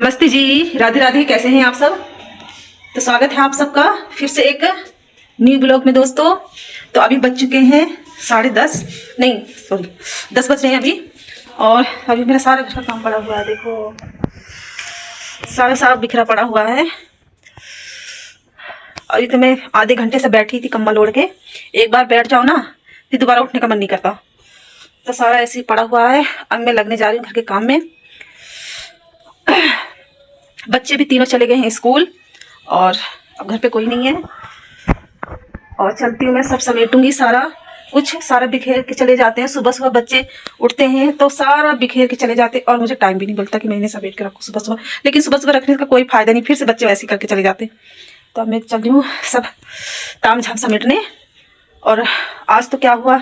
नमस्ते जी, राधे राधे। कैसे हैं आप सब। तो स्वागत है आप सबका फिर से एक न्यू ब्लॉग में दोस्तों। तो अभी बज चुके हैं 10:30, नहीं सॉरी 10 बज रहे हैं अभी। और अभी मेरा सारा घर का काम पड़ा हुआ है, देखो सारा बिखरा पड़ा हुआ है। अभी तो मैं आधे घंटे से बैठी थी कम्बल ओढ़ के। एक बार बैठ जाओ ना फिर दोबारा उठने का मन नहीं करता। तो सारा ऐसे ही पड़ा हुआ है। अब मैं लगने जा रही हूँ घर के काम में। बच्चे भी तीनों चले गए हैं स्कूल और अब घर पे कोई नहीं है। और चलती हूँ मैं, सब समेटूंगी सारा कुछ। सारा बिखेर के चले जाते हैं। सुबह सुबह बच्चे उठते हैं तो सारा बिखेर के चले जाते हैं और मुझे टाइम भी नहीं मिलता कि मैं इन्हें समेट के रखूँ सुबह सुबह। लेकिन सुबह सुबह रखने का कोई फायदा नहीं, फिर से बच्चे वैसे करके चले जाते हैं। तो अब मैं चल रही हूँ सब ताम झाम समेटने। और आज तो क्या हुआ,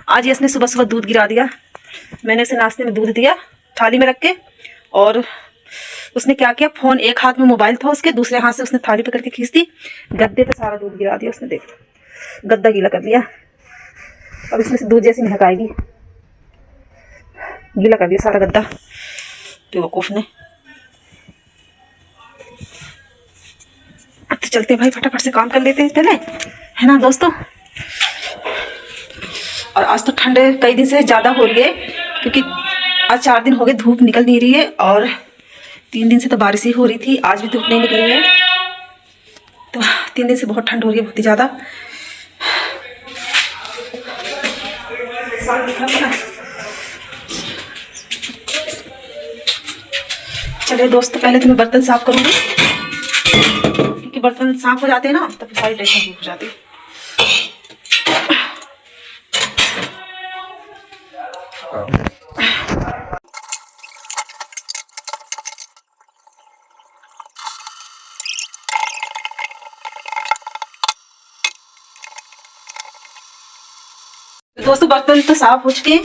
आज यश ने सुबह सुबह दूध गिरा दिया। मैंने उसे नाश्ते में दूध दिया थाली में रख के, और उसने क्या किया, फोन एक हाथ में मोबाइल था उसके, दूसरे हाथ से उसने थाली पकड़ के खींच दी, गद्दे पे सारा दूध गिरा दिया उसने। देख गद्दा गीला कर दिया। अब इसमें से दूध जैसी महक आएगी। गीला कर दिया सारा गद्दा बेवकूफ ने। अब तो चलते हैं भाई, फटाफट से काम कर लेते हैं पहले, है ना दोस्तों। और आज तो ठंड कई दिन से ज्यादा हो रही है, क्योंकि आज 4 दिन हो गए धूप निकल नहीं रही है, और 3 दिन से तो बारिश ही हो रही थी। आज भी धूप नहीं निकली है, तो 3 दिन से बहुत ठंड हो रही है, बहुत ही ज्यादा। चलिए दोस्तों, पहले तो मैं बर्तन साफ करूंगी, क्योंकि बर्तन साफ हो जाते हैं ना तब सारी टेंशन दूर हो जाती है। दोस्तों बर्तन तो साफ हो चुके हैं,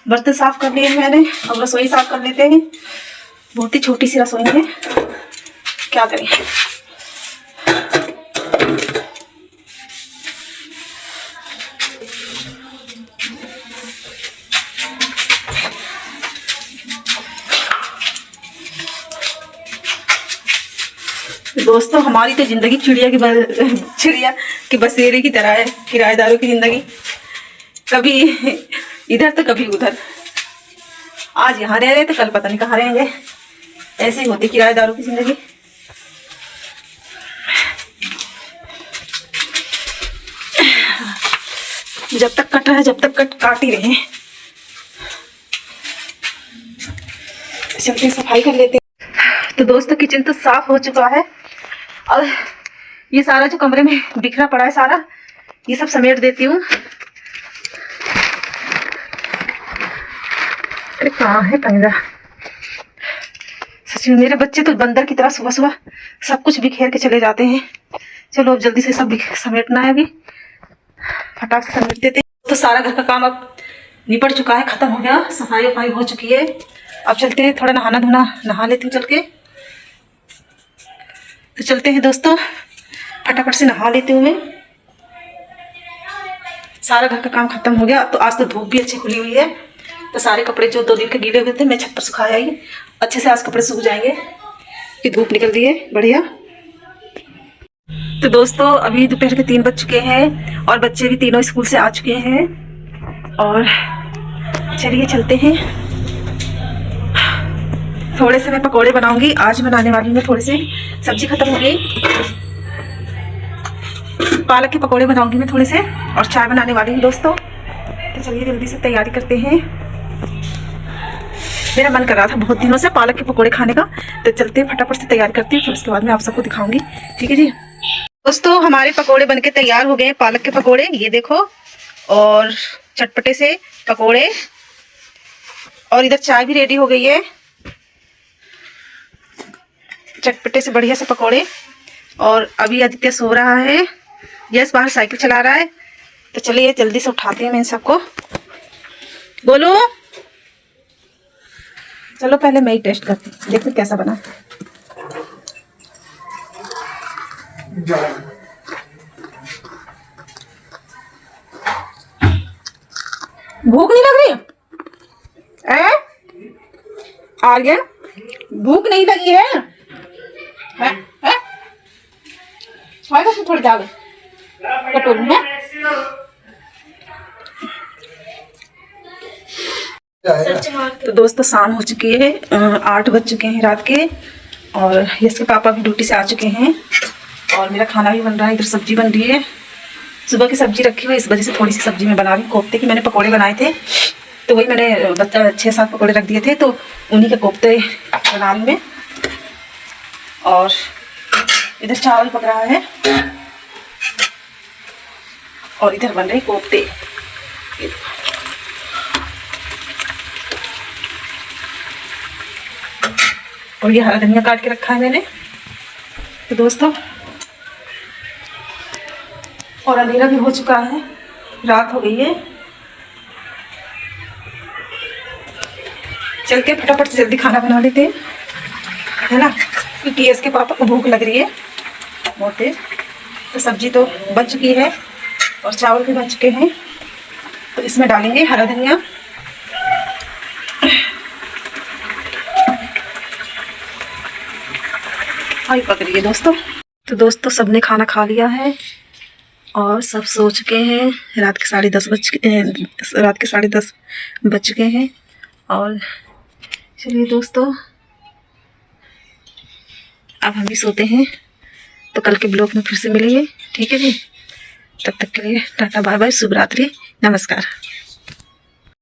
बर्तन साफ कर लिए मैंने। अब रसोई साफ कर लेते हैं। बहुत ही छोटी सी रसोई है, क्या करें। दोस्तों हमारी तो जिंदगी चिड़िया की बसेरे की तरह है, किराएदारों की जिंदगी। कभी इधर तो कभी उधर। आज यहाँ रह रहे तो कल पता नहीं कहाँ रहेंगे। ऐसे ही होती किराएदारों की जिंदगी। जब तक कट रहा है, जब तक काट ही रहे हैं। चलते सफाई कर लेते हैं। तो दोस्तों किचन तो साफ हो चुका है, और ये सारा जो कमरे में बिखरा पड़ा है सारा, ये सब समेट देती हूँ। अरे कहाँ है पंगा। सच में मेरे बच्चे तो बंदर की तरह सुबह सुबह सब कुछ बिखेर के चले जाते हैं। चलो अब जल्दी से सब समेटना है, अभी फटाक से समेट देते हैं। तो सारा घर का काम अब निपट चुका है, खत्म हो गया, सफाई वफाई हो चुकी है। अब चलते हैं, थोड़ा नहाना धोना नहा लेती हूँ चल के। तो चलते हैं दोस्तों, फटाफट से नहा लेती हूँ मैं। सारा घर का काम खत्म हो गया। तो आज तो धूप भी अच्छी खुली हुई है, तो सारे कपड़े जो 2 दिन के गीले हुए थे मैं छत पर सुखाया ही। अच्छे से आज कपड़े सूख जाएंगे कि धूप निकल रही है बढ़िया। तो दोस्तों अभी दोपहर के 3 बज चुके हैं, और बच्चे भी तीनों स्कूल से आ चुके हैं। और चलिए चलते हैं। थोड़े से मैं पकोड़े बनाऊंगी, आज बनाने वाली हूँ। थोड़ी सी सब्जी खत्म हो गई, पालक के पकोड़े बनाऊंगी मैं थोड़े से, और चाय बनाने वाली हूँ दोस्तों। तो चलिए जल्दी से तैयारी करते हैं। मेरा मन कर रहा था बहुत दिनों से पालक के पकोड़े खाने का। तो चलते हैं, फटाफट से तैयार करती हूँ, फिर उसके बाद मैं आप सबको दिखाऊंगी, ठीक है जी। दोस्तों हमारे पकोड़े बनके तैयार हो गए, पालक के पकोड़े, ये देखो। और चटपटे से पकोड़े, और इधर चाय भी रेडी हो गई है। चटपटे से बढ़िया से पकोड़े। और अभी आदित्य सो रहा है, यस बाहर साइकिल चला रहा है। तो चलिए जल्दी से उठाते हैं मैं इन सबको। बोलो, चलो पहले मैं ही टेस्ट करती हूँ, देखो कैसा बना। भूख नहीं लग रही? आर्यन भूख नहीं लगी है? है? खाएगा तो थोड़ी दाल कटोरी में। तो दोस्तों शाम हो चुकी है, 8 बज चुके हैं रात के, और इसके पापा भी ड्यूटी से आ चुके हैं और मेरा खाना भी बन रहा है। इधर सब्जी बन रही है, सुबह की सब्जी रखी हुई है, इस वजह से थोड़ी सी सब्जी में बना रही हूँ। कोफ्ते की मैंने पकोड़े बनाए थे, तो वही मैंने 6-7 पकोड़े रख दिए थे, तो उन्हीं के कोफ्ते बना रही मैं। और इधर चावल पक रहा है और इधर बन रहे कोफ्ते। और ये हरा धनिया काट के रखा है मैंने। तो दोस्तों, और अंधेरा भी हो चुका है, रात हो गई है। चल के फटाफट से जल्दी खाना बना लेते हैं, है ना, क्योंकि इसके पापा को भूख लग रही है बहुत तेज। तो सब्जी तो बन चुकी है और चावल भी बन चुके हैं, तो इसमें डालेंगे हरा धनिया। आई पक रही है दोस्तों। तो दोस्तों, सबने खाना खा लिया है और सब सो चुके हैं। रात के 10:30 बज चुके हैं। और चलिए दोस्तों, अब हम भी सोते हैं। तो कल के ब्लॉग में फिर से मिलेंगे, ठीक है जी। तब तक के लिए टाटा बाय बाय, शुभ रात्रि, नमस्कार।